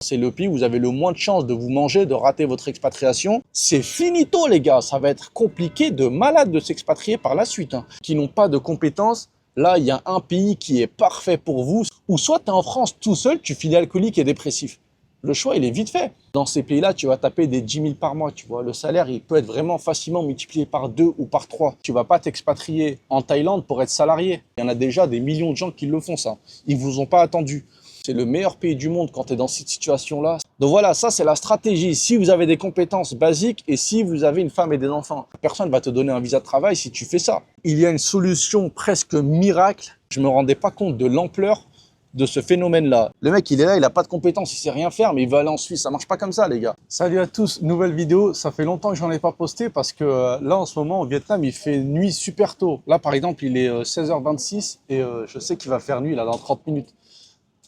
C'est le pays où vous avez le moins de chances de vous manger, de rater votre expatriation. C'est finito, les gars. Ça va être compliqué de malade de s'expatrier par la suite. Qui n'ont pas de compétences. Là, il y a un pays qui est parfait pour vous. Ou soit tu es en France tout seul, tu finis alcoolique et dépressif. Le choix, il est vite fait. Dans ces pays-là, tu vas taper des 10 000 par mois, tu vois. Le salaire, il peut être vraiment facilement multiplié par 2 ou par 3. Tu vas pas t'expatrier en Thaïlande pour être salarié. Il y en a déjà des millions de gens qui le font, ça. Ils vous ont pas attendu. C'est le meilleur pays du monde quand tu es dans cette situation-là. Donc voilà, ça c'est la stratégie. Si vous avez des compétences basiques et si vous avez une femme et des enfants, personne ne va te donner un visa de travail si tu fais ça. Il y a une solution presque miracle. Je me rendais pas compte de l'ampleur de ce phénomène-là. Le mec, il est là, il n'a pas de compétences, il sait rien faire, mais il va aller en Suisse. Ça marche pas comme ça, les gars. Salut à tous, nouvelle vidéo. Ça fait longtemps que j'en ai pas posté parce que là, en ce moment, au Vietnam, il fait nuit super tôt. Là, par exemple, il est 16h26 et je sais qu'il va faire nuit là dans 30 minutes.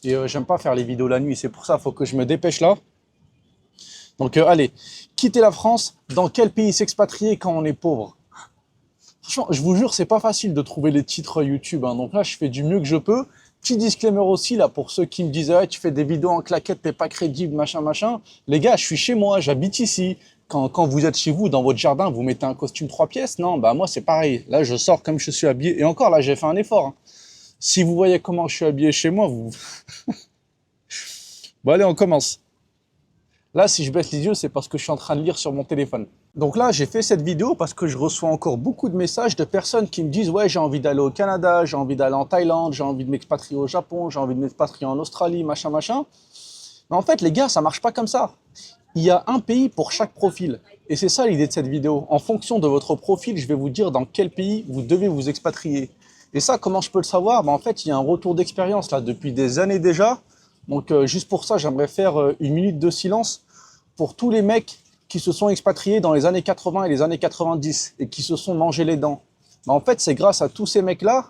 Et j'aime pas faire les vidéos la nuit, c'est pour ça, il faut que je me dépêche là. Donc allez, quitter la France, dans quel pays s'expatrier quand on est pauvre? Franchement, je vous jure, c'est pas facile de trouver les titres YouTube, hein. Donc là, je fais du mieux que je peux. Petit disclaimer aussi là pour ceux qui me disent hey, tu fais des vidéos en claquette, t'es pas crédible, machin, machin. Les gars, je suis chez moi, j'habite ici. Quand vous êtes chez vous, dans votre jardin, vous mettez un costume 3 pièces. Non, bah moi c'est pareil. Là, je sors comme je suis habillé. Et encore là, j'ai fait un effort, hein. Si vous voyez comment je suis habillé chez moi, vous... Bon allez, on commence. Là, si je baisse les yeux, c'est parce que je suis en train de lire sur mon téléphone. Donc là, j'ai fait cette vidéo parce que je reçois encore beaucoup de messages de personnes qui me disent « Ouais, j'ai envie d'aller au Canada, j'ai envie d'aller en Thaïlande, j'ai envie de m'expatrier au Japon, j'ai envie de m'expatrier en Australie, machin, machin. » Mais en fait, les gars, ça marche pas comme ça. Il y a un pays pour chaque profil. Et c'est ça l'idée de cette vidéo. En fonction de votre profil, je vais vous dire dans quel pays vous devez vous expatrier. Et ça, comment je peux le savoir? En fait, il y a un retour d'expérience là depuis des années déjà. Donc, juste pour ça, j'aimerais faire une minute de silence pour tous les mecs qui se sont expatriés dans les années 80 et les années 90 et qui se sont mangés les dents. En fait, c'est grâce à tous ces mecs-là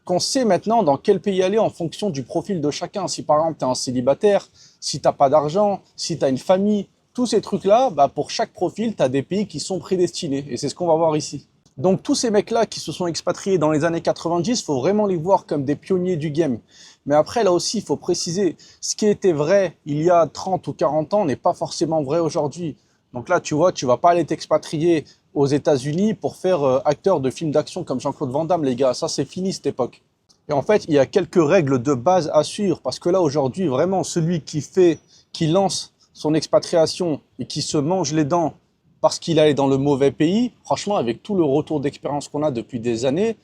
qu'on sait maintenant dans quel pays aller en fonction du profil de chacun. Si par exemple, tu es un célibataire, si tu n'as pas d'argent, si tu as une famille, tous ces trucs-là, pour chaque profil, tu as des pays qui sont prédestinés. Et c'est ce qu'on va voir ici. Donc tous ces mecs-là qui se sont expatriés dans les années 90, il faut vraiment les voir comme des pionniers du game. Mais après, là aussi, il faut préciser, ce qui était vrai il y a 30 ou 40 ans n'est pas forcément vrai aujourd'hui. Donc là, tu vois, tu vas pas aller t'expatrier aux États-Unis pour faire acteur de films d'action comme Jean-Claude Van Damme, les gars. Ça, c'est fini cette époque. Et en fait, il y a quelques règles de base à suivre parce que là, aujourd'hui, vraiment, celui qui lance son expatriation et qui se mange les dents parce qu'il est dans le mauvais pays, franchement, avec tout le retour d'expérience qu'on a depuis des années,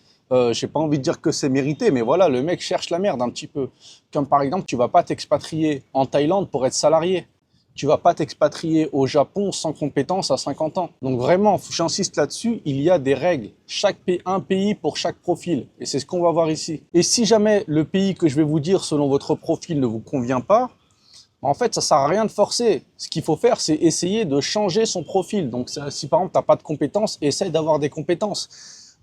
j'ai pas envie de dire que c'est mérité, mais voilà, le mec cherche la merde un petit peu. Comme par exemple, tu vas pas t'expatrier en Thaïlande pour être salarié. Tu vas pas t'expatrier au Japon sans compétences à 50 ans. Donc vraiment, j'insiste là-dessus, il y a des règles. Un pays pour chaque profil. Et c'est ce qu'on va voir ici. Et si jamais le pays que je vais vous dire selon votre profil ne vous convient pas, en fait, ça sert à rien de forcer. Ce qu'il faut faire, c'est essayer de changer son profil. Donc, si par exemple, tu n'as pas de compétences, essaye d'avoir des compétences.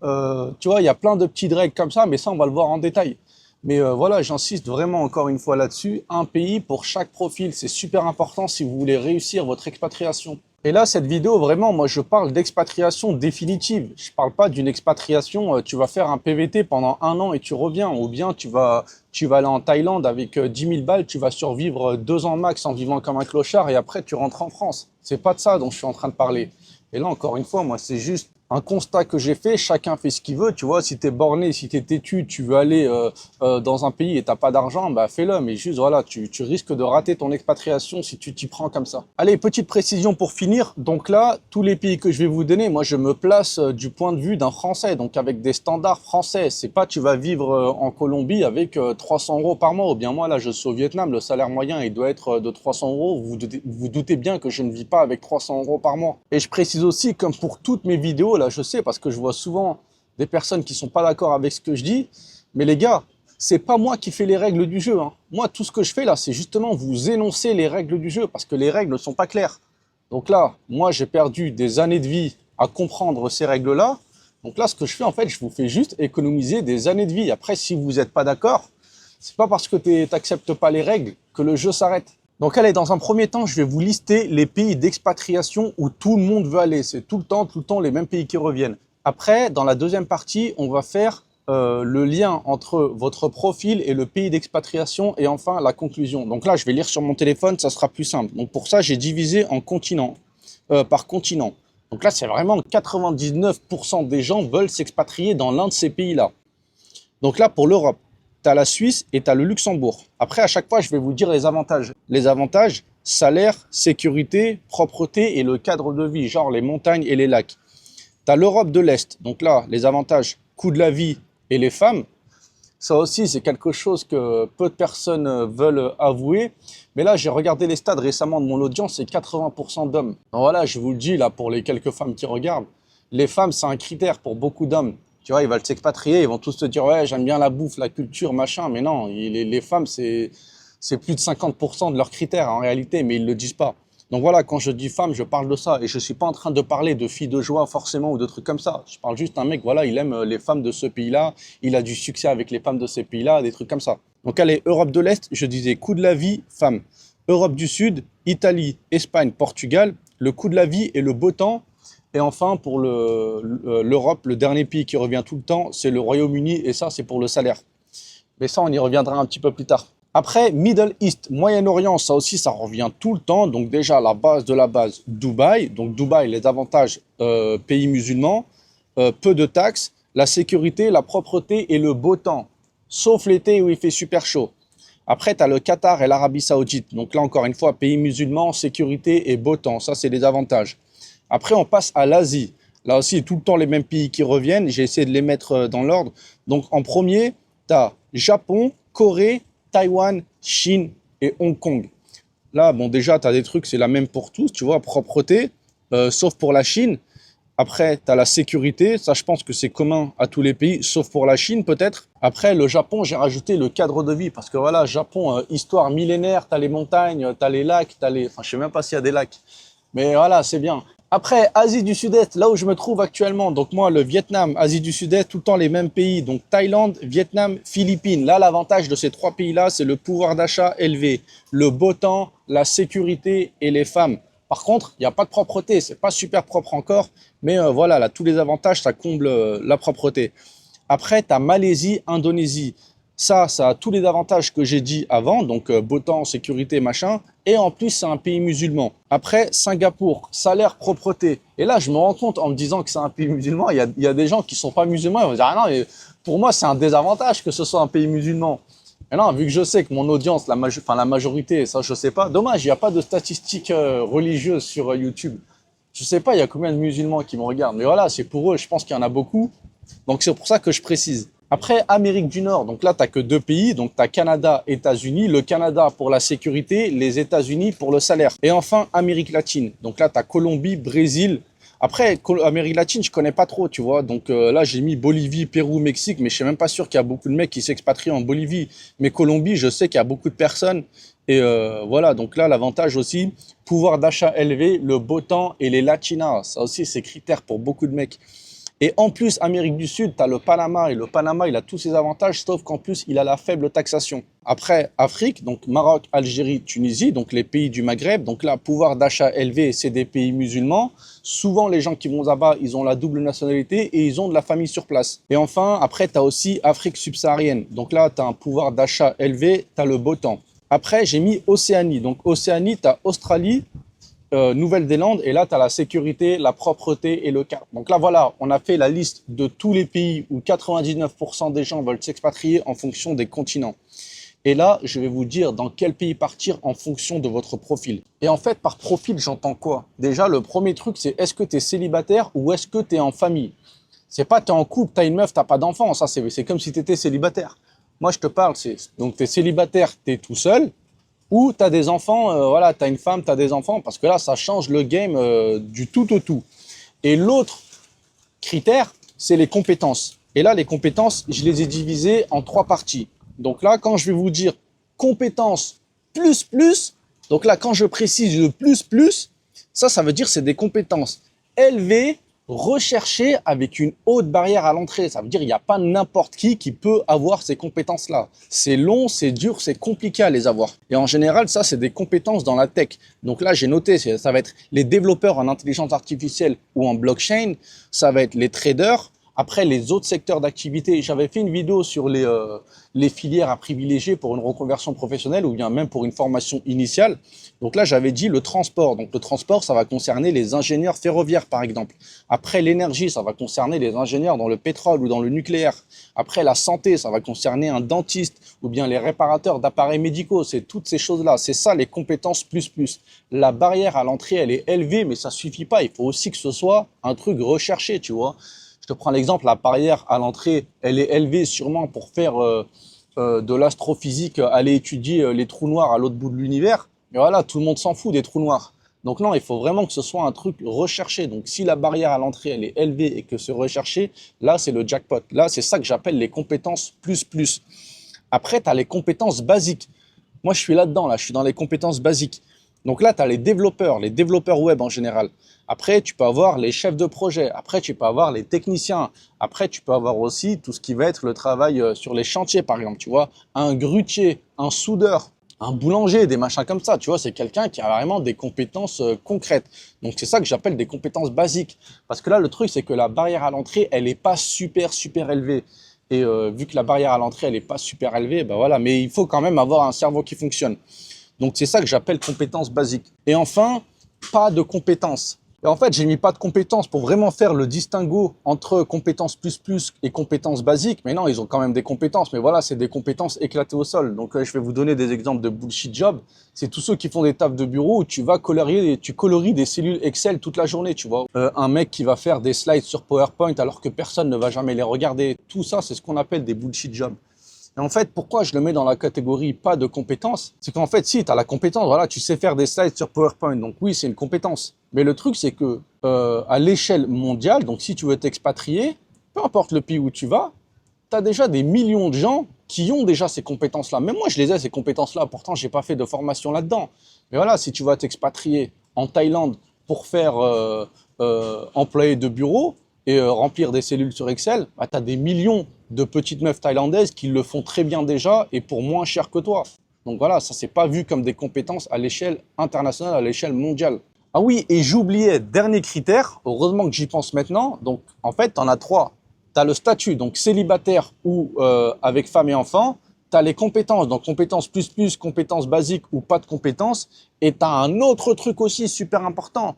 Tu vois, il y a plein de petites règles comme ça, mais ça, on va le voir en détail. Mais voilà, j'insiste vraiment encore une fois là-dessus. Un pays pour chaque profil, c'est super important si vous voulez réussir votre expatriation. Et là, cette vidéo, vraiment, moi, je parle d'expatriation définitive. Je parle pas d'une expatriation, tu vas faire un PVT pendant 1 an et tu reviens. Ou bien tu vas aller en Thaïlande avec 10 000 balles, tu vas survivre 2 ans max en vivant comme un clochard et après, tu rentres en France. C'est pas de ça dont je suis en train de parler. Et là, encore une fois, moi, c'est juste un constat que j'ai fait, chacun fait ce qu'il veut, tu vois, si t'es borné, si t'es têtu, tu veux aller dans un pays et t'as pas d'argent, fais-le, mais juste voilà, tu risques de rater ton expatriation si tu t'y prends comme ça. Allez, petite précision pour finir, donc là, tous les pays que je vais vous donner, moi je me place du point de vue d'un Français, donc avec des standards français, c'est pas tu vas vivre en Colombie avec 300 € par mois, ou bien moi là je suis au Vietnam, le salaire moyen il doit être de 300 €, vous doutez bien que je ne vis pas avec 300 € par mois. Et je précise aussi, comme pour toutes mes vidéos, là, je sais parce que je vois souvent des personnes qui sont pas d'accord avec ce que je dis, mais les gars, c'est pas moi qui fais les règles du jeu, hein. Moi, tout ce que je fais là, c'est justement vous énoncer les règles du jeu parce que les règles ne sont pas claires. Donc là, moi, j'ai perdu des années de vie à comprendre ces règles-là. Donc là, ce que je fais, en fait, je vous fais juste économiser des années de vie. Après, si vous n'êtes pas d'accord, c'est pas parce que tu n'acceptes pas les règles que le jeu s'arrête. Donc allez, dans un premier temps, je vais vous lister les pays d'expatriation où tout le monde veut aller. C'est tout le temps les mêmes pays qui reviennent. Après, dans la deuxième partie, on va faire le lien entre votre profil et le pays d'expatriation et enfin la conclusion. Donc là, je vais lire sur mon téléphone, ça sera plus simple. Donc pour ça, j'ai divisé en continents, par continent. Donc là, c'est vraiment 99% des gens veulent s'expatrier dans l'un de ces pays-là. Donc là, pour l'Europe, tu as la Suisse et tu as le Luxembourg. Après, à chaque fois, je vais vous dire les avantages. Les avantages, salaire, sécurité, propreté et le cadre de vie, genre les montagnes et les lacs. Tu as l'Europe de l'Est. Donc là, les avantages, coût de la vie et les femmes. Ça aussi, c'est quelque chose que peu de personnes veulent avouer. Mais là, j'ai regardé les stats récemment de mon audience, c'est 80% d'hommes. Donc voilà, je vous le dis là pour les quelques femmes qui regardent. Les femmes, c'est un critère pour beaucoup d'hommes. Tu vois, ils veulent s'expatrier, ils vont tous te dire « Ouais, j'aime bien la bouffe, la culture, machin ». Mais non, les femmes, c'est plus de 50% de leurs critères en réalité, mais ils ne le disent pas. Donc voilà, quand je dis femme, je parle de ça. Et je ne suis pas en train de parler de filles de joie forcément ou de trucs comme ça. Je parle juste d'un mec, voilà, il aime les femmes de ce pays-là, il a du succès avec les femmes de ces pays-là, des trucs comme ça. Donc allez, Europe de l'Est, je disais coût de la vie, femme. Europe du Sud, Italie, Espagne, Portugal, le coût de la vie et le beau temps. Et enfin, pour l'Europe, le dernier pays qui revient tout le temps, c'est le Royaume-Uni et ça, c'est pour le salaire. Mais ça, on y reviendra un petit peu plus tard. Après, Middle East, Moyen-Orient, ça aussi, ça revient tout le temps. Donc déjà, la base de la base, Dubaï. Donc Dubaï, les avantages, pays musulmans, peu de taxes, la sécurité, la propreté et le beau temps. Sauf l'été où il fait super chaud. Après, tu as le Qatar et l'Arabie Saoudite. Donc là, encore une fois, pays musulmans, sécurité et beau temps. Ça, c'est les avantages. Après, on passe à l'Asie. Là aussi, tout le temps les mêmes pays qui reviennent. J'ai essayé de les mettre dans l'ordre. Donc en premier, tu as Japon, Corée, Taïwan, Chine et Hong Kong. Là, bon, déjà, tu as des trucs, c'est la même pour tous, tu vois, propreté, sauf pour la Chine. Après, tu as la sécurité, ça, je pense que c'est commun à tous les pays, sauf pour la Chine, peut-être. Après, le Japon, j'ai rajouté le cadre de vie, parce que voilà, Japon, histoire millénaire, tu as les montagnes, tu as les lacs, Enfin, je sais même pas s'il y a des lacs, mais voilà, c'est bien. Après, Asie du Sud-Est, là où je me trouve actuellement, donc moi, le Vietnam, Asie du Sud-Est, tout le temps les mêmes pays, donc Thaïlande, Vietnam, Philippines. Là, l'avantage de ces trois pays-là, c'est le pouvoir d'achat élevé, le beau temps, la sécurité et les femmes. Par contre, il n'y a pas de propreté, c'est pas super propre encore, mais voilà, là, tous les avantages, ça comble la propreté. Après, tu as Malaisie, Indonésie. Ça a tous les avantages que j'ai dit avant, donc beau temps, sécurité, machin. Et en plus, c'est un pays musulman. Après, Singapour, salaire, propreté. Et là, je me rends compte en me disant que c'est un pays musulman, il y a des gens qui ne sont pas musulmans, ils vont dire « Ah non, mais pour moi, c'est un désavantage que ce soit un pays musulman. » Et non, vu que je sais que mon audience, la majorité, ça je sais pas. Dommage, il n'y a pas de statistiques religieuses sur YouTube. Je sais pas, il y a combien de musulmans qui me regardent. Mais voilà, c'est pour eux, je pense qu'il y en a beaucoup. Donc c'est pour ça que je précise. Après, Amérique du Nord, donc là, tu n'as que deux pays, donc tu as Canada, États-Unis, le Canada pour la sécurité, les États-Unis pour le salaire. Et enfin, Amérique latine, donc là, tu as Colombie, Brésil. Après, Amérique latine, je connais pas trop, tu vois, donc là, j'ai mis Bolivie, Pérou, Mexique, mais je suis même pas sûr qu'il y a beaucoup de mecs qui s'expatrient en Bolivie. Mais Colombie, je sais qu'il y a beaucoup de personnes. Et voilà, donc là, l'avantage aussi, pouvoir d'achat élevé, le beau temps et les latinas. Ça aussi, c'est critère pour beaucoup de mecs. Et en plus, Amérique du Sud, tu as le Panama. Et le Panama, il a tous ses avantages, sauf qu'en plus, il a la faible taxation. Après, Afrique, donc Maroc, Algérie, Tunisie, donc les pays du Maghreb. Donc là, pouvoir d'achat élevé, c'est des pays musulmans. Souvent, les gens qui vont là-bas, ils ont la double nationalité et ils ont de la famille sur place. Et enfin, après, tu as aussi Afrique subsaharienne. Donc là, tu as un pouvoir d'achat élevé, tu as le beau temps. Après, j'ai mis Océanie. Donc Océanie, tu as Australie, Nouvelle-Zélande, et là, tu as la sécurité, la propreté et le cadre. Donc là, voilà, on a fait la liste de tous les pays où 99% des gens veulent s'expatrier en fonction des continents. Et là, je vais vous dire dans quel pays partir en fonction de votre profil. Et en fait, par profil, j'entends quoi? Déjà, le premier truc, c'est est-ce que tu es célibataire ou est-ce que tu es en famille? C'est pas tu es en couple, tu as une meuf, tu n'as pas d'enfant. Ça, c'est comme si tu étais célibataire. Moi, je te parle, donc tu es célibataire, tu es tout seul, ou tu as des enfants, voilà, tu as une femme, tu as des enfants, parce que là, ça change le game du tout au tout. Et l'autre critère, c'est les compétences. Et là, les compétences, je les ai divisées en trois parties. Donc là, quand je vais vous dire compétences plus, donc là, quand je précise le plus, ça veut dire c'est des compétences élevées, recherchées avec une haute barrière à l'entrée. Ça veut dire il n'y a pas n'importe qui peut avoir ces compétences-là. C'est long, c'est dur, c'est compliqué à les avoir. Et en général, ça, c'est des compétences dans la tech. Donc là, j'ai noté, ça va être les développeurs en intelligence artificielle ou en blockchain, ça va être les traders. Après, les autres secteurs d'activité, j'avais fait une vidéo sur les filières à privilégier pour une reconversion professionnelle ou bien même pour une formation initiale. Donc là, j'avais dit le transport. Donc le transport, ça va concerner les ingénieurs ferroviaires, par exemple. Après, l'énergie, ça va concerner les ingénieurs dans le pétrole ou dans le nucléaire. Après, la santé, ça va concerner un dentiste ou bien les réparateurs d'appareils médicaux. C'est toutes ces choses-là. C'est ça, les compétences plus plus. La barrière à l'entrée, elle est élevée, mais ça suffit pas. Il faut aussi que ce soit un truc recherché, tu vois. Je te prends l'exemple, la barrière à l'entrée, elle est élevée sûrement pour faire de l'astrophysique, aller étudier les trous noirs à l'autre bout de l'univers. Mais voilà, tout le monde s'en fout des trous noirs. Donc non, il faut vraiment que ce soit un truc recherché. Donc si la barrière à l'entrée, elle est élevée et que c'est recherché, là, c'est le jackpot. Là, c'est ça que j'appelle les compétences plus plus. Après, tu as les compétences basiques. Moi, je suis là-dedans, là, je suis dans les compétences basiques. Donc là, tu as les développeurs web en général. Après, tu peux avoir les chefs de projet. Après, tu peux avoir les techniciens. Après, tu peux avoir aussi tout ce qui va être le travail sur les chantiers, par exemple. Tu vois, un grutier, un soudeur, un boulanger, des machins comme ça. Tu vois, c'est quelqu'un qui a vraiment des compétences concrètes. Donc, c'est ça que j'appelle des compétences basiques. Parce que là, le truc, c'est que la barrière à l'entrée, elle n'est pas super élevée. Et vu que la barrière à l'entrée, elle n'est pas super élevée, ben voilà. Mais il faut quand même avoir un cerveau qui fonctionne. Donc, c'est ça que j'appelle compétences basiques. Et enfin, pas de compétences. Et en fait, j'ai mis pas de compétences pour vraiment faire le distinguo entre compétences plus plus et compétences basiques. Mais non, ils ont quand même des compétences. Mais voilà, c'est des compétences éclatées au sol. Donc, je vais vous donner des exemples de bullshit job. C'est tous ceux qui font des tafs de bureau où tu vas tu colories des cellules Excel toute la journée, tu vois. Un mec qui va faire des slides sur PowerPoint alors que personne ne va jamais les regarder. Tout ça, c'est ce qu'on appelle des bullshit jobs. Et en fait, pourquoi je le mets dans la catégorie pas de compétences? C'est qu'en fait, si tu as la compétence, voilà, tu sais faire des slides sur PowerPoint, donc oui, c'est une compétence. Mais le truc, c'est que à l'échelle mondiale, donc si tu veux t'expatrier, peu importe le pays où tu vas, tu as déjà des millions de gens qui ont déjà ces compétences-là. Même moi, je les ai, ces compétences-là. Pourtant, j'ai pas fait de formation là-dedans. Mais voilà, si tu vas t'expatrier en Thaïlande pour faire employé de bureau et remplir des cellules sur Excel, bah, tu as des millions de petites meufs thaïlandaises qui le font très bien déjà et pour moins cher que toi. Donc voilà, ça c'est pas vu comme des compétences à l'échelle internationale, à l'échelle mondiale. Ah oui, et j'oubliais, dernier critère, heureusement que j'y pense maintenant. Donc en fait, tu en as trois. Tu as le statut, donc célibataire ou avec femme et enfant. Tu as les compétences, donc compétences plus plus, compétences basiques ou pas de compétences. Et tu as un autre truc aussi super important,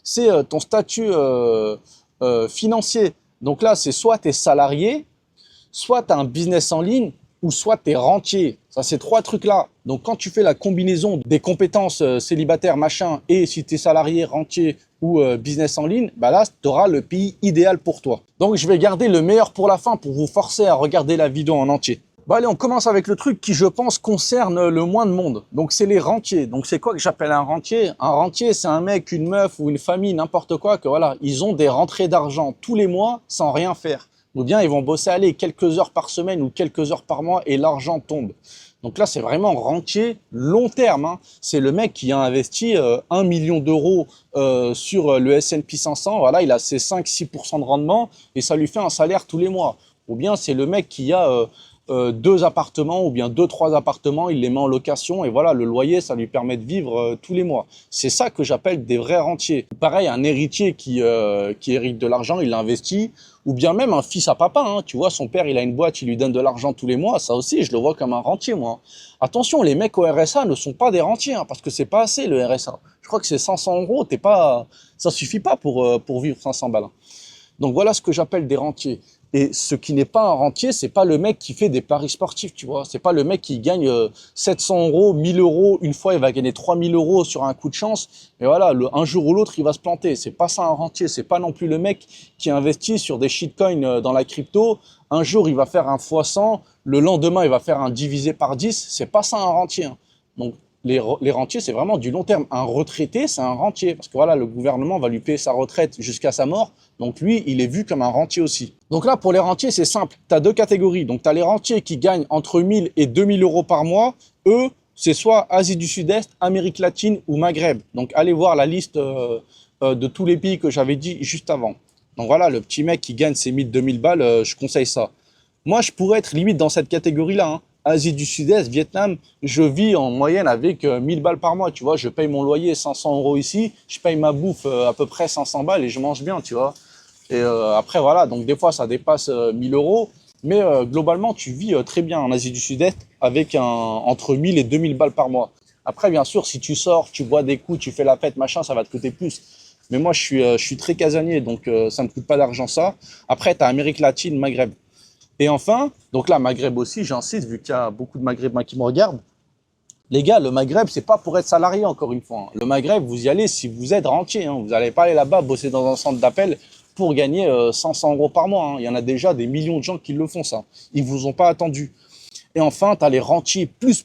c'est ton statut financier. Donc là, c'est soit tu es salarié, soit tu as un business en ligne, ou soit tu es rentier. Ça, c'est trois trucs-là. Donc, quand tu fais la combinaison des compétences célibataires, machin, et si tu es salarié, rentier ou business en ligne, bah là, tu auras le pays idéal pour toi. Donc, je vais garder le meilleur pour la fin pour vous forcer à regarder la vidéo en entier. Bon, allez, on commence avec le truc qui, je pense, concerne le moins de monde. Donc, c'est les rentiers. Donc, c'est quoi que j'appelle un rentier? Un rentier, c'est un mec, une meuf ou une famille, n'importe quoi, que voilà, ils ont des rentrées d'argent tous les mois sans rien faire. Ou bien ils vont bosser aller quelques heures par semaine ou quelques heures par mois et l'argent tombe. Donc là, c'est vraiment rentier long terme. Hein. C'est le mec qui a investi 1 million d'euros sur le S&P 500. Voilà, il a ses 5-6% de rendement et ça lui fait un salaire tous les mois. Ou bien c'est le mec qui a 2 appartements ou bien 2-3 appartements, il les met en location et voilà, le loyer, ça lui permet de vivre tous les mois. C'est ça que j'appelle des vrais rentiers. Pareil, un héritier qui hérite de l'argent, il l'investit, ou bien même un fils à papa, hein, tu vois, son père, il a une boîte, il lui donne de l'argent tous les mois, ça aussi, je le vois comme un rentier, moi. Attention, les mecs au RSA ne sont pas des rentiers, hein, parce que c'est pas assez le RSA. Je crois que c'est 500 euros, ça suffit pas pour vivre 500 balles. Donc voilà ce que j'appelle des rentiers. Et ce qui n'est pas un rentier, c'est pas le mec qui fait des paris sportifs, tu vois. C'est pas le mec qui gagne 700 euros, 1000 euros. Une fois, il va gagner 3000 euros sur un coup de chance. Et voilà, un jour ou l'autre, il va se planter. C'est pas ça un rentier. C'est pas non plus le mec qui investit sur des shitcoins dans la crypto. Un jour, il va faire un fois 100. Le lendemain, il va faire un divisé par 10. C'est pas ça un rentier. Hein. Donc, les rentiers, c'est vraiment du long terme. Un retraité, c'est un rentier. Parce que voilà, le gouvernement va lui payer sa retraite jusqu'à sa mort. Donc lui, il est vu comme un rentier aussi. Donc là, pour les rentiers, c'est simple. Tu as 2 catégories. Donc tu as les rentiers qui gagnent entre 1000 et 2000 euros par mois. Eux, c'est soit Asie du Sud-Est, Amérique latine ou Maghreb. Donc allez voir la liste de tous les pays que j'avais dit juste avant. Donc voilà, le petit mec qui gagne ses 1000-2000 balles, je conseille ça. Moi, je pourrais être limite dans cette catégorie-là. Hein. Asie du Sud-Est, Vietnam, je vis en moyenne avec 1000 balles par mois, tu vois. Je paye mon loyer 500 euros ici, je paye ma bouffe à peu près 500 balles et je mange bien, tu vois. Et après, voilà, donc des fois, ça dépasse 1000 euros. Mais globalement, tu vis très bien en Asie du Sud-Est avec entre 1000 et 2000 balles par mois. Après, bien sûr, si tu sors, tu bois des coups, tu fais la fête, machin, ça va te coûter plus. Mais moi, je suis très casanier, donc ça ne me coûte pas d'argent ça. Après, tu as Amérique latine, Maghreb. Et enfin, donc là, Maghreb aussi, j'insiste, vu qu'il y a beaucoup de Maghrébins qui me regardent. Les gars, le Maghreb, c'est pas pour être salarié, encore une fois, hein. Le Maghreb, vous y allez si vous êtes rentier, hein. Vous n'allez pas aller là-bas bosser dans un centre d'appel pour gagner 500 euros par mois, hein. Il y en a déjà des millions de gens qui le font, ça. Ils vous ont pas attendu. Et enfin, tu as les rentiers plus.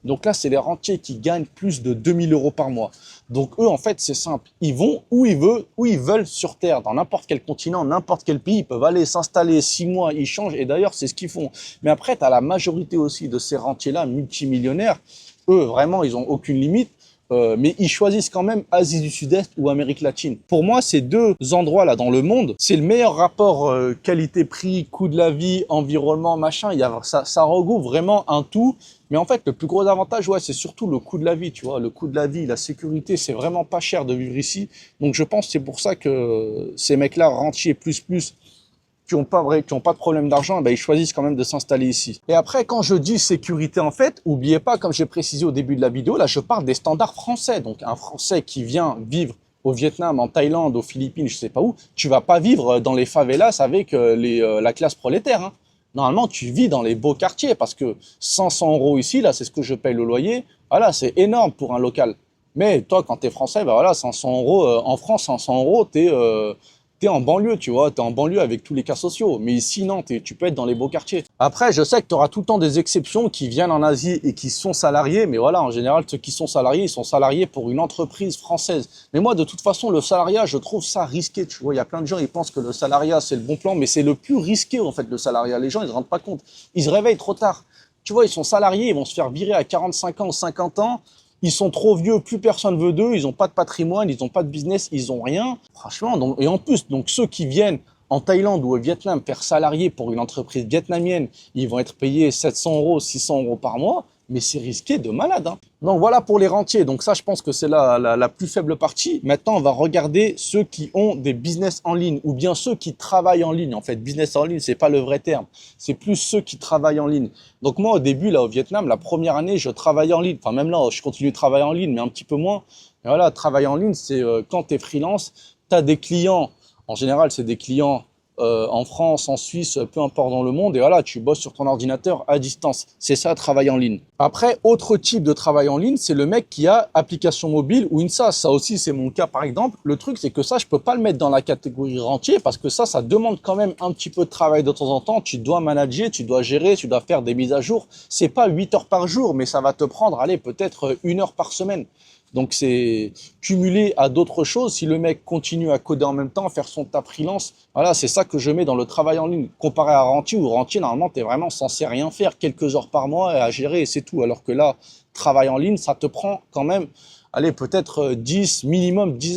Donc là, c'est les rentiers qui gagnent plus de 2000 euros par mois. Donc eux, en fait, c'est simple. Ils vont où ils veulent sur Terre, dans n'importe quel continent, n'importe quel pays. Ils peuvent aller s'installer 6 mois, ils changent. Et d'ailleurs, c'est ce qu'ils font. Mais après, tu as la majorité aussi de ces rentiers-là, multimillionnaires. Eux, vraiment, ils n'ont aucune limite. Mais ils choisissent quand même Asie du Sud-Est ou Amérique latine. Pour moi, ces deux endroits-là dans le monde, c'est le meilleur rapport qualité-prix, coût de la vie, environnement, machin. Ça regroupe vraiment un tout. Mais en fait, le plus gros avantage, ouais, c'est surtout le coût de la vie, tu vois. Le coût de la vie, la sécurité, c'est vraiment pas cher de vivre ici. Donc, je pense que c'est pour ça que ces mecs-là, rentiers plus, qui n'ont pas de problème d'argent, ben, ils choisissent quand même de s'installer ici. Et après, quand je dis sécurité, en fait, oubliez pas, comme j'ai précisé au début de la vidéo, là, je parle des standards français. Donc, un Français qui vient vivre au Vietnam, en Thaïlande, aux Philippines, je sais pas où, tu vas pas vivre dans les favelas avec la classe prolétaire, hein. Normalement, tu vis dans les beaux quartiers parce que 500 euros ici, là, c'est ce que je paye le loyer. Voilà, c'est énorme pour un local. Mais toi, quand tu es français, ben voilà, 500 euros, en France, 500 euros, t'es en banlieue, tu vois, t'es en banlieue avec tous les cas sociaux. Mais ici, non, tu peux être dans les beaux quartiers. Après, je sais que tu auras tout le temps des exceptions qui viennent en Asie et qui sont salariés. Mais voilà, en général, ceux qui sont salariés, ils sont salariés pour une entreprise française. Mais moi, de toute façon, le salariat, je trouve ça risqué. Tu vois, il y a plein de gens, ils pensent que le salariat, c'est le bon plan. Mais c'est le plus risqué, en fait, le salariat. Les gens, ils ne se rendent pas compte. Ils se réveillent trop tard. Tu vois, ils sont salariés, ils vont se faire virer à 45 ans ou 50 ans. Ils sont trop vieux, plus personne veut d'eux, ils n'ont pas de patrimoine, ils n'ont pas de business, ils n'ont rien. Franchement, donc, et en plus, donc ceux qui viennent en Thaïlande ou au Vietnam faire salarié pour une entreprise vietnamienne, ils vont être payés 700 euros, 600 euros par mois, mais c'est risqué de malade, hein. Donc voilà pour les rentiers. Donc ça, je pense que c'est la plus faible partie. Maintenant, on va regarder ceux qui ont des business en ligne ou bien ceux qui travaillent en ligne. En fait, business en ligne, c'est pas le vrai terme. C'est plus ceux qui travaillent en ligne. Donc moi, au début, là, au Vietnam, la première année, je travaillais en ligne. Enfin, même là, je continue de travailler en ligne, mais un petit peu moins. Et voilà, travailler en ligne, c'est quand tu es freelance, tu as des clients. En général, c'est des clients en France, en Suisse, peu importe dans le monde. Et voilà, tu bosses sur ton ordinateur à distance. C'est ça, travail en ligne. Après, autre type de travail en ligne, c'est le mec qui a application mobile ou une SaaS. Ça aussi, c'est mon cas, par exemple. Le truc, c'est que ça, je peux pas le mettre dans la catégorie rentier parce que ça demande quand même un petit peu de travail de temps en temps. Tu dois manager, tu dois gérer, tu dois faire des mises à jour. C'est pas 8 heures par jour, mais ça va te prendre, allez, peut-être 1 heure par semaine. Donc, c'est cumulé à d'autres choses. Si le mec continue à coder en même temps, faire son taf freelance, voilà, c'est ça que je mets dans le travail en ligne. Comparé à rentier, où rentier, normalement, tu es vraiment censé rien faire, quelques heures par mois à gérer et c'est tout. Alors que là, travail en ligne, ça te prend quand même, allez, peut-être 10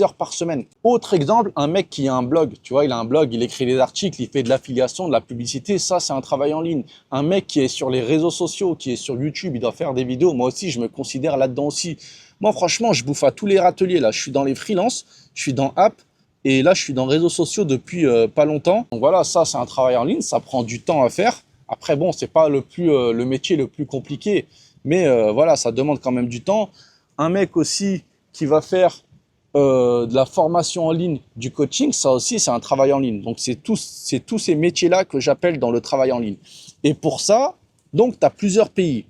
heures par semaine. Autre exemple, un mec qui a un blog, tu vois, il a un blog, il écrit des articles, il fait de l'affiliation, de la publicité, ça, c'est un travail en ligne. Un mec qui est sur les réseaux sociaux, qui est sur YouTube, il doit faire des vidéos. Moi aussi, je me considère là-dedans aussi. Moi, franchement, je bouffe à tous les râteliers, là. Je suis dans les freelances, je suis dans App, et là, je suis dans réseaux sociaux depuis pas longtemps. Donc voilà, ça, c'est un travail en ligne, ça prend du temps à faire. Après, bon, c'est pas le métier le plus compliqué, mais voilà, ça demande quand même du temps. Un mec aussi qui va faire de la formation en ligne, du coaching, ça aussi, c'est un travail en ligne. Donc, c'est tous ces métiers-là que j'appelle dans le travail en ligne. Et pour ça, donc, tu as plusieurs pays.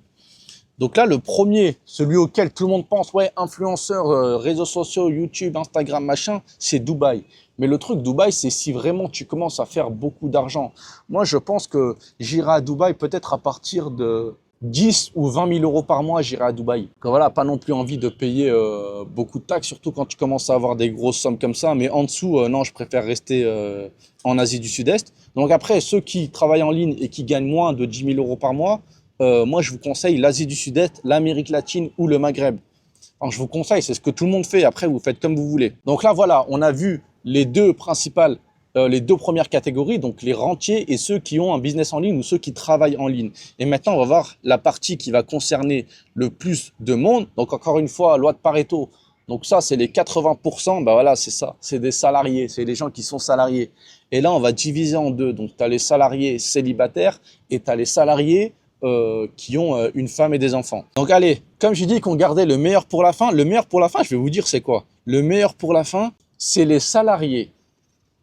Donc là, le premier, celui auquel tout le monde pense, ouais, influenceur, réseaux sociaux, YouTube, Instagram, machin, c'est Dubaï. Mais le truc, Dubaï, c'est si vraiment tu commences à faire beaucoup d'argent. Moi, je pense que j'irai à Dubaï peut-être à partir de 10 ou 20 000 euros par mois, j'irai à Dubaï. Donc voilà, pas non plus envie de payer beaucoup de taxes, surtout quand tu commences à avoir des grosses sommes comme ça. Mais en dessous, non, je préfère rester en Asie du Sud-Est. Donc après, ceux qui travaillent en ligne et qui gagnent moins de 10 000 euros par mois, moi, je vous conseille l'Asie du Sud-Est, l'Amérique latine ou le Maghreb. Alors, je vous conseille, c'est ce que tout le monde fait. Après, vous faites comme vous voulez. Donc là, voilà, on a vu les deux principales, les deux premières catégories, donc les rentiers et ceux qui ont un business en ligne ou ceux qui travaillent en ligne. Et maintenant, on va voir la partie qui va concerner le plus de monde. Donc, encore une fois, loi de Pareto, Donc ça, c'est les 80%, bah voilà, c'est ça. C'est des salariés, c'est les gens qui sont salariés. Et là, on va diviser en deux. Donc, tu as les salariés célibataires et tu as les salariés qui ont une femme et des enfants. Donc allez, comme j'ai dit qu'on gardait le meilleur pour la fin, le meilleur pour la fin, je vais vous dire c'est quoi? Le meilleur pour la fin, c'est les salariés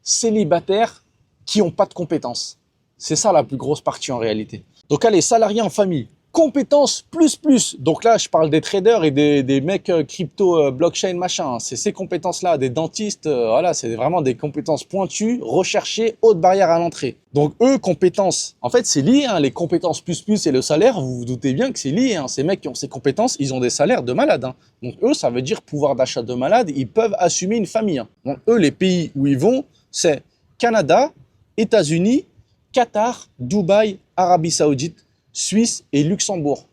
célibataires qui n'ont pas de compétences. C'est ça la plus grosse partie en réalité. Donc allez, salariés en famille, compétences plus plus. Donc là, je parle des traders et des mecs crypto, blockchain, machin. C'est ces compétences-là, des dentistes, voilà, c'est vraiment des compétences pointues, recherchées, haute barrière à l'entrée. Donc eux, compétences, en fait, c'est lié, hein, les compétences plus plus et le salaire, vous vous doutez bien que c'est lié. Hein. Ces mecs qui ont ces compétences, ils ont des salaires de malade. Hein. Donc eux, ça veut dire pouvoir d'achat de malade, ils peuvent assumer une famille. Hein. Donc eux, les pays où ils vont, c'est Canada, États-Unis, Qatar, Dubaï, Arabie Saoudite, Suisse et Luxembourg.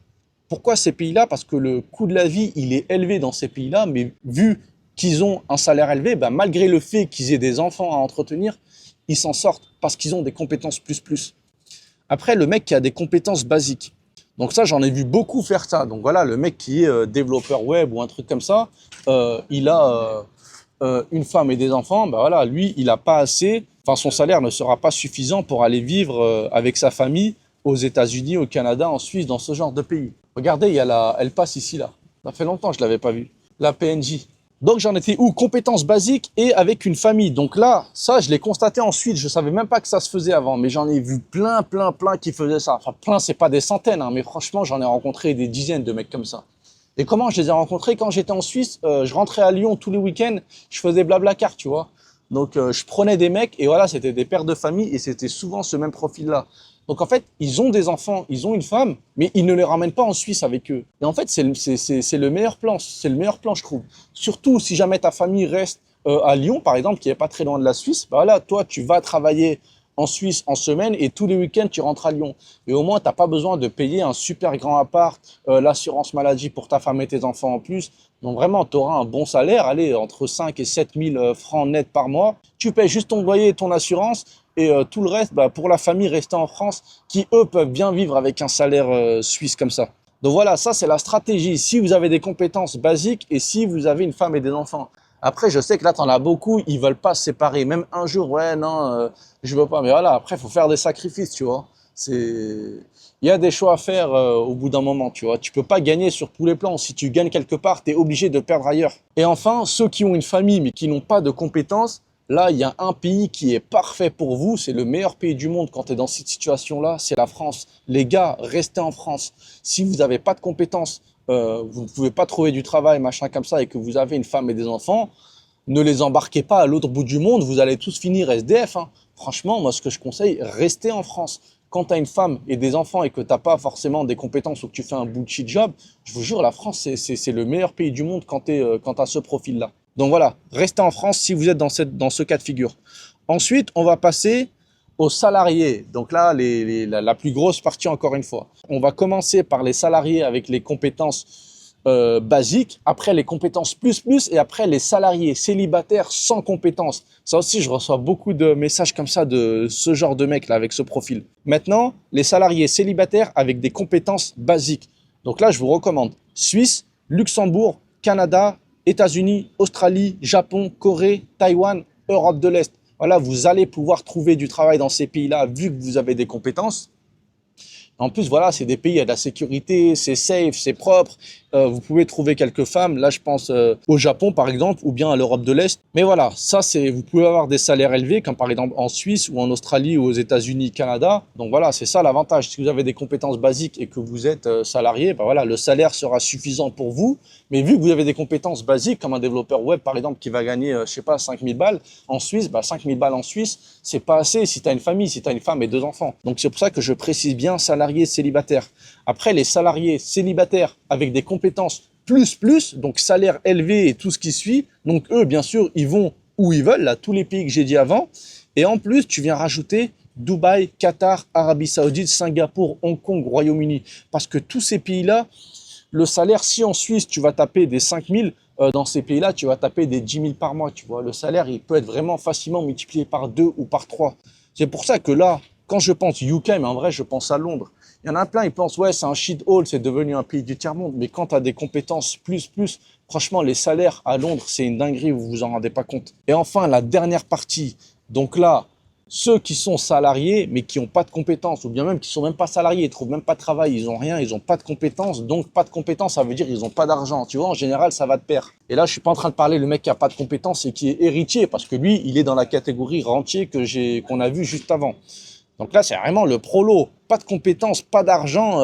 Pourquoi ces pays-là? Parce que le coût de la vie, il est élevé dans ces pays-là, mais vu qu'ils ont un salaire élevé, bah, malgré le fait qu'ils aient des enfants à entretenir, ils s'en sortent parce qu'ils ont des compétences plus plus. Après, le mec qui a des compétences basiques. Donc ça, j'en ai vu beaucoup faire ça. Donc voilà, le mec qui est développeur web ou un truc comme ça, il a une femme et des enfants, bah voilà, lui, il n'a pas assez, enfin son salaire ne sera pas suffisant pour aller vivre avec sa famille aux États-Unis, au Canada, en Suisse, dans ce genre de pays. Regardez, il y a elle passe ici, là. Ça fait longtemps que je ne l'avais pas vue. La PNJ. Donc j'en étais où? Compétences basiques et avec une famille. Donc là, ça, je l'ai constaté ensuite. Je ne savais même pas que ça se faisait avant, mais j'en ai vu plein qui faisaient ça. Enfin, plein, c'est pas des centaines, hein, mais franchement, j'en ai rencontré des dizaines de mecs comme ça. Et comment je les ai rencontrés? Quand j'étais en Suisse, je rentrais à Lyon tous les week-ends, je faisais Blablacar, tu vois. Donc je prenais des mecs et voilà, c'était des pères de famille et c'était souvent ce même profil-là. Donc en fait, ils ont des enfants, ils ont une femme, mais ils ne les ramènent pas en Suisse avec eux. Et en fait, c'est le meilleur plan, c'est le meilleur plan, je trouve. Surtout si jamais ta famille reste à Lyon, par exemple, qui est pas très loin de la Suisse, bah voilà, toi, tu vas travailler en Suisse en semaine et tous les week-ends, tu rentres à Lyon. Et au moins, tu n'as pas besoin de payer un super grand appart, l'assurance maladie pour ta femme et tes enfants en plus. Donc vraiment, tu auras un bon salaire, allez, entre 5 et 7 000 francs net par mois. Tu payes juste ton loyer et ton assurance et tout le reste, bah, pour la famille restée en France, qui eux peuvent bien vivre avec un salaire suisse comme ça. Donc voilà, ça c'est la stratégie. Si vous avez des compétences basiques et si vous avez une femme et des enfants. Après, je sais que là, tu en as beaucoup, ils veulent pas se séparer. Même un jour, ouais, non, je veux pas. Mais voilà, après, il faut faire des sacrifices, tu vois. Il y a des choix à faire au bout d'un moment, tu vois. Tu peux pas gagner sur tous les plans. Si tu gagnes quelque part, tu es obligé de perdre ailleurs. Et enfin, ceux qui ont une famille mais qui n'ont pas de compétences, là, il y a un pays qui est parfait pour vous. C'est le meilleur pays du monde quand tu es dans cette situation-là, c'est la France. Les gars, restez en France. Si vous n'avez pas de compétences, vous ne pouvez pas trouver du travail, machin comme ça, et que vous avez une femme et des enfants, ne les embarquez pas à l'autre bout du monde, vous allez tous finir SDF. Hein. Franchement, moi, ce que je conseille, restez en France. Quand tu as une femme et des enfants et que tu n'as pas forcément des compétences ou que tu fais un bullshit job, je vous jure, la France, c'est le meilleur pays du monde quand tu as ce profil-là. Donc voilà, restez en France si vous êtes dans ce cas de figure. Ensuite, on va passer aux salariés. Donc là, la plus grosse partie encore une fois. On va commencer par les salariés avec les compétences basiques, après les compétences plus plus et après les salariés célibataires sans compétences. Ça aussi, je reçois beaucoup de messages comme ça de ce genre de mec là avec ce profil. Maintenant, les salariés célibataires avec des compétences basiques. Donc là, je vous recommande Suisse, Luxembourg, Canada, États-Unis, Australie, Japon, Corée, Taïwan, Europe de l'Est. Voilà, vous allez pouvoir trouver du travail dans ces pays-là vu que vous avez des compétences. En plus, voilà, c'est des pays, il y a de la sécurité, c'est safe, c'est propre. Vous pouvez trouver quelques femmes. Là, je pense au Japon, par exemple, ou bien à l'Europe de l'Est. Mais voilà, ça, vous pouvez avoir des salaires élevés, comme par exemple en Suisse ou en Australie ou aux États-Unis, Canada. Donc voilà, c'est ça l'avantage. Si vous avez des compétences basiques et que vous êtes salarié, ben voilà, le salaire sera suffisant pour vous. Mais vu que vous avez des compétences basiques, comme un développeur web, par exemple, qui va gagner, je sais pas, 5 000 balles en Suisse, 5 000 balles en Suisse, c'est pas assez si tu as une famille, si tu as une femme et 2 enfants. Donc c'est pour ça que je précise bien salariés célibataires. Après, les salariés célibataires avec des compétences plus, donc salaire élevé et tout ce qui suit, donc eux, bien sûr, ils vont où ils veulent, là, tous les pays que j'ai dit avant. Et en plus, tu viens rajouter Dubaï, Qatar, Arabie Saoudite, Singapour, Hong Kong, Royaume-Uni. Parce que tous ces pays-là, le salaire, si en Suisse, tu vas taper des 5 000, dans ces pays-là, tu vas taper des 10 000 par mois, tu vois. Le salaire, il peut être vraiment facilement multiplié par 2 ou par 3. C'est pour ça que là, quand je pense UK, mais en vrai, je pense à Londres. Il y en a plein, ils pensent, ouais, c'est un shit hole, c'est devenu un pays du tiers-monde. Mais quand tu as des compétences plus, franchement, les salaires à Londres, c'est une dinguerie, vous vous en rendez pas compte. Et enfin, la dernière partie. Donc là, ceux qui sont salariés, mais qui n'ont pas de compétences, ou bien même qui sont même pas salariés, ils trouvent même pas de travail, ils ont rien, ils ont pas de compétences. Donc, pas de compétences, ça veut dire ils ont pas d'argent. Tu vois, en général, ça va de pair. Et là, je suis pas en train de parler le mec qui a pas de compétences et qui est héritier, parce que lui, il est dans la catégorie rentier qu'on a vu juste avant. Donc là, c'est vraiment le prolo. Pas de compétences, pas d'argent.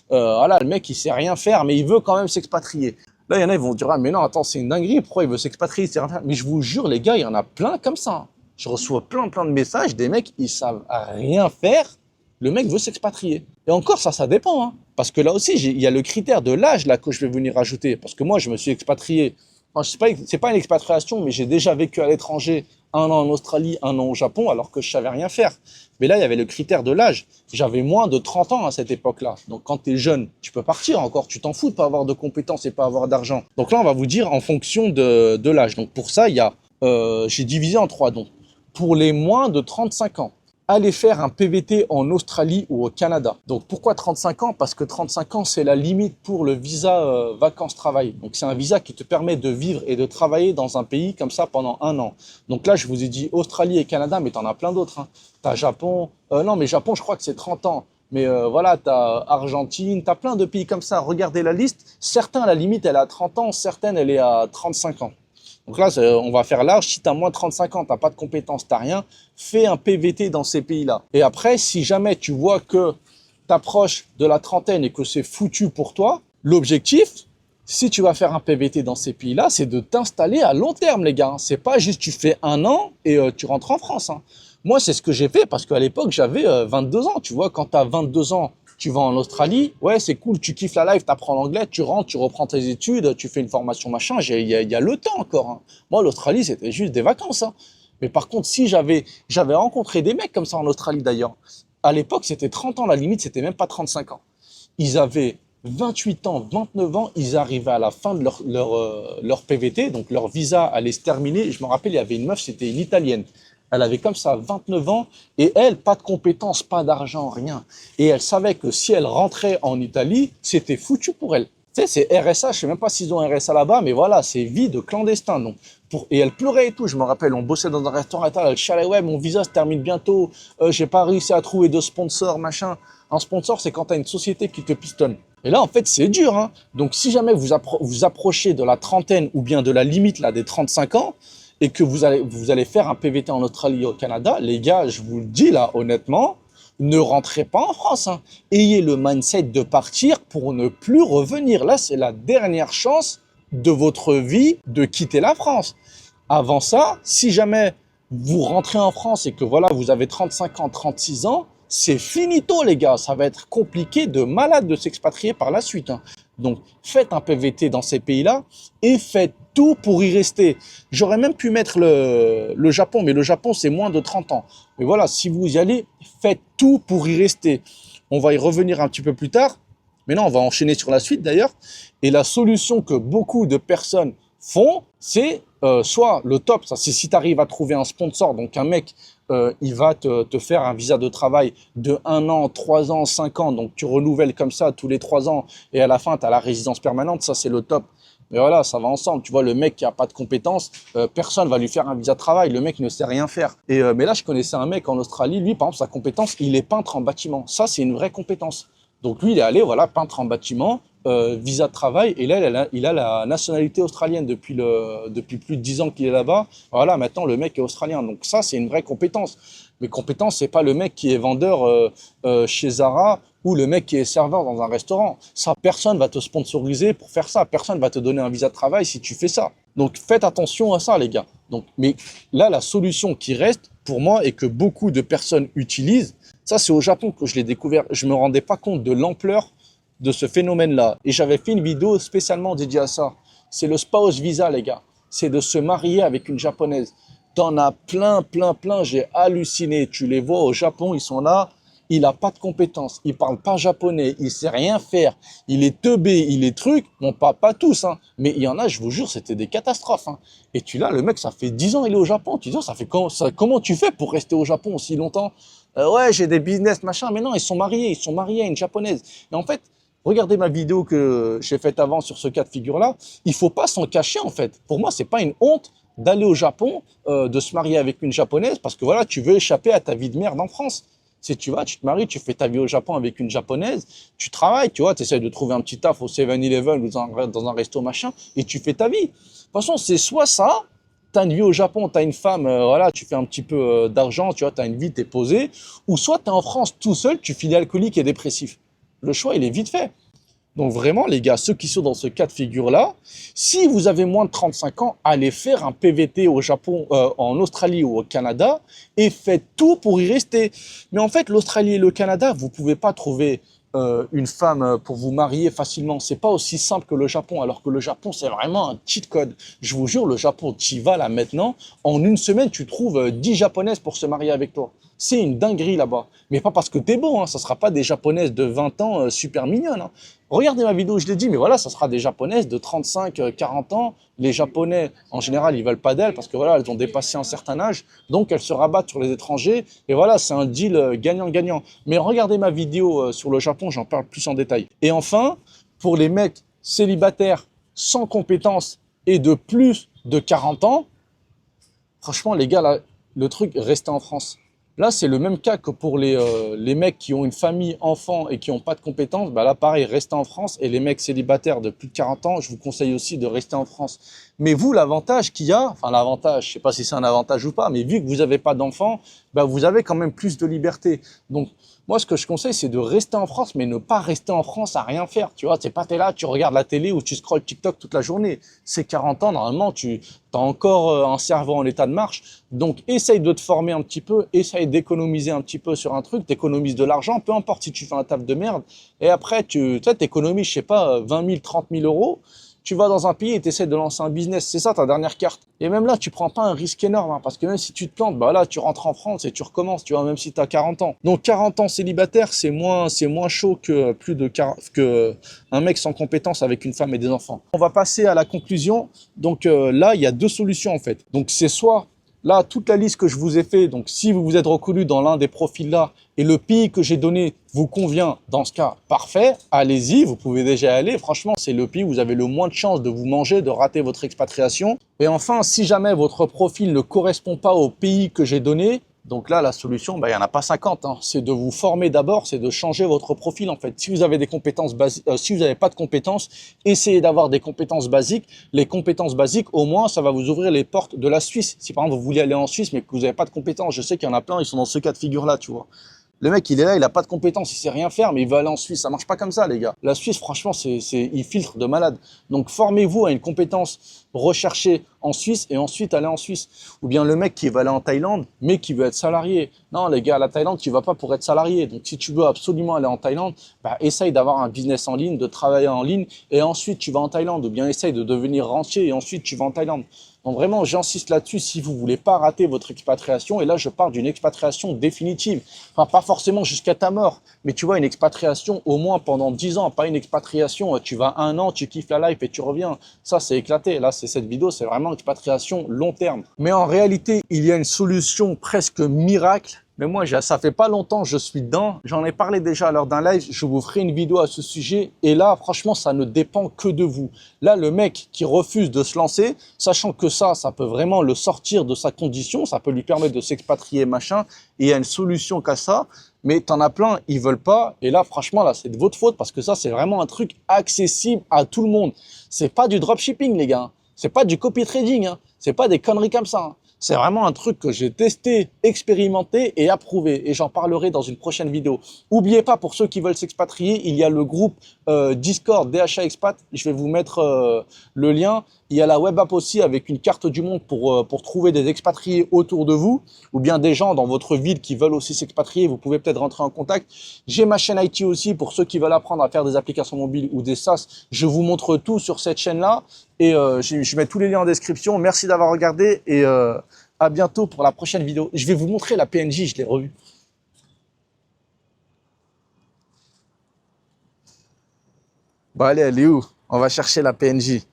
Voilà, le mec, il sait rien faire, mais il veut quand même s'expatrier. Là, il y en a, ils vont dire, ah, mais non, attends, c'est une dinguerie. Pourquoi il veut s'expatrier? Il sait rien faire. Mais je vous jure, les gars, il y en a plein comme ça. Je reçois plein de messages. Des mecs, ils savent rien faire. Le mec veut s'expatrier. Et encore, ça dépend. Hein. Parce que là aussi, il y a le critère de l'âge là que je vais venir ajouter. Parce que moi, je me suis expatrié. Enfin, c'est pas une expatriation, mais j'ai déjà vécu à l'étranger. 1 an en Australie, 1 an au Japon, alors que je savais rien faire. Mais là, il y avait le critère de l'âge. J'avais moins de 30 ans à cette époque-là. Donc, quand tu es jeune, tu peux partir encore. Tu t'en fous de pas avoir de compétences et pas avoir d'argent. Donc là, on va vous dire en fonction de l'âge. Donc, pour ça, j'ai divisé en 3. Donc, pour les moins de 35 ans, allez faire un PVT en Australie ou au Canada. Donc, pourquoi 35 ans? Parce que 35 ans, c'est la limite pour le visa vacances-travail. Donc, c'est un visa qui te permet de vivre et de travailler dans un pays comme ça pendant 1 an. Donc là, je vous ai dit Australie et Canada, mais tu en as plein d'autres. Hein. Tu as Japon. Non, mais Japon, je crois que c'est 30 ans. Mais voilà, tu as Argentine, tu as plein de pays comme ça. Regardez la liste. Certains, la limite, elle est à 30 ans. Certaines, elle est à 35 ans. Donc là, on va faire large. Si tu as moins de 35 ans, tu n'as pas de compétences, tu n'as rien, fais un PVT dans ces pays-là. Et après, si jamais tu vois que tu approches de la trentaine et que c'est foutu pour toi, l'objectif, si tu vas faire un PVT dans ces pays-là, c'est de t'installer à long terme, les gars. C'est pas juste tu fais 1 an et tu rentres en France. Hein. Moi, c'est ce que j'ai fait parce qu'à l'époque, j'avais 22 ans. Tu vois, quand tu as 22 ans, tu vas en Australie, ouais, c'est cool, tu kiffes la life, tu apprends l'anglais, tu rentres, tu reprends tes études, tu fais une formation, machin, il y a le temps encore. Hein. Moi, l'Australie, c'était juste des vacances. Hein. Mais par contre, si j'avais rencontré des mecs comme ça en Australie d'ailleurs, à l'époque, c'était 30 ans, la limite, c'était même pas 35 ans. Ils avaient 28 ans, 29 ans, ils arrivaient à la fin de leur PVT, donc leur visa allait se terminer. Je me rappelle, il y avait une meuf, c'était une Italienne. Elle avait comme ça 29 ans et elle, pas de compétences, pas d'argent, rien. Et elle savait que si elle rentrait en Italie, c'était foutu pour elle. Tu sais, c'est RSA, je sais même pas s'ils ont RSA là-bas, mais voilà, c'est vie de clandestin. Donc, et elle pleurait et tout, je me rappelle, on bossait dans un restaurant, elle chialait, ouais, mon visa se termine bientôt, j'ai pas réussi à trouver de sponsor, machin. Un sponsor, c'est quand tu as une société qui te pistonne. Et là, en fait, c'est dur. Hein. Donc, si jamais vous approchez de la trentaine ou bien de la limite là des 35 ans, et que vous allez faire un PVT en Australie ou au Canada, les gars, je vous le dis là, honnêtement, ne rentrez pas en France. Hein. Ayez le mindset de partir pour ne plus revenir. Là, c'est la dernière chance de votre vie de quitter la France. Avant ça, si jamais vous rentrez en France et que voilà, vous avez 35 ans, 36 ans, c'est finito, les gars. Ça va être compliqué de malade de s'expatrier par la suite. Hein. Donc, faites un PVT dans ces pays-là et faites tout pour y rester. J'aurais même pu mettre le Japon, mais le Japon, c'est moins de 30 ans. Mais voilà, si vous y allez, faites tout pour y rester. On va y revenir un petit peu plus tard. Mais non, on va enchaîner sur la suite d'ailleurs. Et la solution que beaucoup de personnes font, c'est soit le top, ça c'est si tu arrives à trouver un sponsor, donc un mec, il va te faire un visa de travail de 1 an, 3 ans, 5 ans, donc tu renouvelles comme ça tous les 3 ans et à la fin tu as la résidence permanente, ça c'est le top. Mais voilà, ça va ensemble. Tu vois, le mec qui a pas de compétences, personne va lui faire un visa de travail. Le mec ne sait rien faire. Mais là, je connaissais un mec en Australie. Lui, par exemple, sa compétence, il est peintre en bâtiment. Ça, c'est une vraie compétence. Donc lui, il est allé, voilà, peintre en bâtiment, visa de travail. Et là, il a la nationalité australienne depuis plus de 10 ans qu'il est là-bas. Voilà, maintenant, le mec est australien. Donc ça, c'est une vraie compétence. Mais compétence, c'est pas le mec qui est vendeur chez Zara ou le mec qui est serveur dans un restaurant. Ça, personne va te sponsoriser pour faire ça. Personne va te donner un visa de travail si tu fais ça. Donc, faites attention à ça, les gars. Donc, mais là, la solution qui reste pour moi et que beaucoup de personnes utilisent, ça, c'est au Japon que je l'ai découvert. Je me rendais pas compte de l'ampleur de ce phénomène-là. Et j'avais fait une vidéo spécialement dédiée à ça. C'est le spouse visa, les gars. C'est de se marier avec une japonaise. T'en as plein. J'ai halluciné. Tu les vois au Japon, ils sont là. il n'a pas de compétences, il parle pas japonais, il sait rien faire, il est teubé, il est truc. Bon, pas tous, hein, mais il y en a, je vous jure, c'était des catastrophes. Hein. Et tu là, le mec, ça fait 10 ans il est au Japon. Tu dis, ça fait comment tu fais pour rester au Japon aussi longtemps? Ouais, j'ai des business, machin. Mais non, ils sont mariés à une japonaise. Et en fait, regardez ma vidéo que j'ai faite avant sur ce cas de figure-là. Il faut pas s'en cacher, en fait. Pour moi, c'est pas une honte d'aller au Japon, de se marier avec une japonaise, parce que voilà, tu veux échapper à ta vie de merde en France. Si tu vas, tu te maries, tu fais ta vie au Japon avec une japonaise, tu travailles, tu vois, tu essaies de trouver un petit taf au 7-Eleven ou dans un resto machin, et tu fais ta vie. De toute façon, c'est soit ça, tu as une vie au Japon, tu as une femme, voilà, tu fais un petit peu d'argent, tu vois, tu as une vie, tu es posé, ou soit tu es en France tout seul, tu finis alcoolique et dépressif. Le choix, il est vite fait. Donc vraiment, les gars, ceux qui sont dans ce cas de figure-là, si vous avez moins de 35 ans, allez faire un PVT au Japon, en Australie ou au Canada et faites tout pour y rester. Mais en fait, l'Australie et le Canada, vous pouvez pas trouver une femme pour vous marier facilement. C'est pas aussi simple que le Japon, alors que le Japon, c'est vraiment un cheat code. Je vous jure, le Japon, tu y vas là maintenant, en une semaine, tu trouves 10 japonaises pour se marier avec toi. C'est une dinguerie là-bas. Mais pas parce que t'es beau, hein. Ça sera pas des japonaises de 20 ans super mignonnes. Hein. Regardez ma vidéo, je l'ai dit, mais voilà, ça sera des japonaises de 35, 40 ans. Les japonais, en général, ils veulent pas d'elles parce que voilà, elles ont dépassé un certain âge. Donc, elles se rabattent sur les étrangers. Et voilà, c'est un deal gagnant-gagnant. Mais regardez ma vidéo sur le Japon, j'en parle plus en détail. Et enfin, pour les mecs célibataires sans compétences et de plus de 40 ans, franchement, les gars, là, le truc, restez en France. Là, c'est le même cas que pour les mecs qui ont une famille, enfants et qui n'ont pas de compétences. Bah là, pareil, restez en France. Et les mecs célibataires de plus de 40 ans, je vous conseille aussi de rester en France. Mais vous, l'avantage qu'il y a, enfin l'avantage, je sais pas si c'est un avantage ou pas, mais vu que vous n'avez pas d'enfants, bah vous avez quand même plus de liberté. Donc, moi, ce que je conseille, c'est de rester en France, mais ne pas rester en France à rien faire. Tu vois, c'est pas t'es là, tu regardes la télé ou tu scrolles TikTok toute la journée. C'est 40 ans, normalement, tu as encore un cerveau en état de marche. Donc, essaye de te former un petit peu, essaye d'économiser un petit peu sur un truc, t'économises de l'argent, peu importe si tu fais un taf de merde. Et après, tu t'économises, je sais pas, 20 000, 30 000 euros. Tu vas dans un pays et tu essaies de lancer un business. C'est ça ta dernière carte. Et même là, tu prends pas un risque énorme, hein, parce que même si tu te plantes, bah là, tu rentres en France et tu recommences, tu vois, même si tu as 40 ans. Donc 40 ans célibataire, c'est moins chaud que un mec sans compétence avec une femme et des enfants. On va passer à la conclusion. Donc là, il y a deux solutions en fait. Donc c'est soit là, toute la liste que je vous ai fait, donc si vous vous êtes reconnu dans l'un des profils là et le pays que j'ai donné vous convient, dans ce cas, parfait, allez-y, vous pouvez déjà y aller. Franchement, c'est le pays où vous avez le moins de chances de vous manger, de rater votre expatriation. Et enfin, si jamais votre profil ne correspond pas au pays que j'ai donné, donc là, la solution, il n'y en a pas 50. Hein. C'est de vous former d'abord, c'est de changer votre profil en fait. Si vous avez des compétences basiques, si vous n'avez pas de compétences, essayez d'avoir des compétences basiques. Les compétences basiques, au moins, ça va vous ouvrir les portes de la Suisse. Si par exemple vous voulez aller en Suisse, mais que vous n'avez pas de compétences, je sais qu'il y en a plein, ils sont dans ce cas de figure-là, tu vois. Le mec, il est là, il a pas de compétences, il sait rien faire, mais il veut aller en Suisse. Ça marche pas comme ça, les gars. La Suisse, franchement, il filtre de malade. Donc, formez-vous à une compétence recherchée en Suisse et ensuite aller en Suisse. Ou bien le mec qui va aller en Thaïlande, mais qui veut être salarié. Non, les gars, à la Thaïlande, tu vas pas pour être salarié. Donc, si tu veux absolument aller en Thaïlande, bah, essaye d'avoir un business en ligne, de travailler en ligne, et ensuite tu vas en Thaïlande. Ou bien essaye de devenir rentier et ensuite tu vas en Thaïlande. Donc vraiment, j'insiste là-dessus si vous voulez pas rater votre expatriation. Et là, je parle d'une expatriation définitive. Enfin, pas forcément jusqu'à ta mort, mais tu vois, une expatriation au moins pendant 10 ans. Pas une expatriation, tu vas 1 an, tu kiffes la life et tu reviens. Ça, c'est éclaté. Là, cette vidéo, c'est vraiment une expatriation long terme. Mais en réalité, il y a une solution presque miracle. Mais moi, ça fait pas longtemps que je suis dedans. J'en ai parlé déjà lors d'un live. Je vous ferai une vidéo à ce sujet. Et là, franchement, ça ne dépend que de vous. Là, le mec qui refuse de se lancer, sachant que ça peut vraiment le sortir de sa condition. Ça peut lui permettre de s'expatrier, machin. Et il y a une solution qu'à ça. Mais t'en as plein, ils veulent pas. Et là, franchement, là, c'est de votre faute parce que ça, c'est vraiment un truc accessible à tout le monde. C'est pas du dropshipping, les gars. C'est pas du copy trading. Hein. C'est pas des conneries comme ça. Hein. C'est vraiment un truc que j'ai testé, expérimenté et approuvé. Et j'en parlerai dans une prochaine vidéo. N'oubliez pas, pour ceux qui veulent s'expatrier, il y a le groupe Discord DHA Expat. Je vais vous mettre le lien. Il y a la web app aussi avec une carte du monde pour trouver des expatriés autour de vous ou bien des gens dans votre ville qui veulent aussi s'expatrier. Vous pouvez peut-être rentrer en contact. J'ai ma chaîne IT aussi pour ceux qui veulent apprendre à faire des applications mobiles ou des SaaS. Je vous montre tout sur cette chaîne-là et je mets tous les liens en description. Merci d'avoir regardé et à bientôt pour la prochaine vidéo. Je vais vous montrer la PNJ, je l'ai revue. Bon, allez, elle est où? On va chercher la PNJ.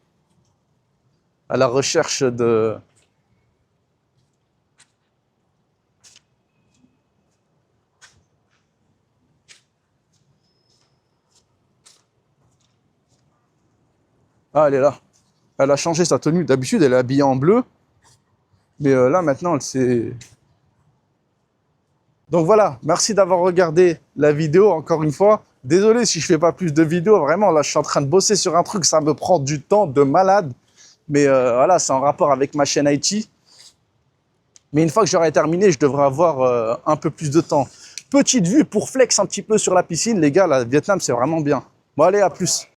À la recherche de... Ah, elle est là. Elle a changé sa tenue. D'habitude, elle est habillée en bleu. Mais là, maintenant, elle s'est... Donc voilà, merci d'avoir regardé la vidéo encore une fois. Désolé si je fais pas plus de vidéos. Vraiment, là, je suis en train de bosser sur un truc. Ça me prend du temps de malade. Mais voilà, c'est en rapport avec ma chaîne IT. Mais une fois que j'aurai terminé, je devrais avoir un peu plus de temps. Petite vue pour flex un petit peu sur la piscine. Les gars, le Vietnam, c'est vraiment bien. Bon, allez, à plus.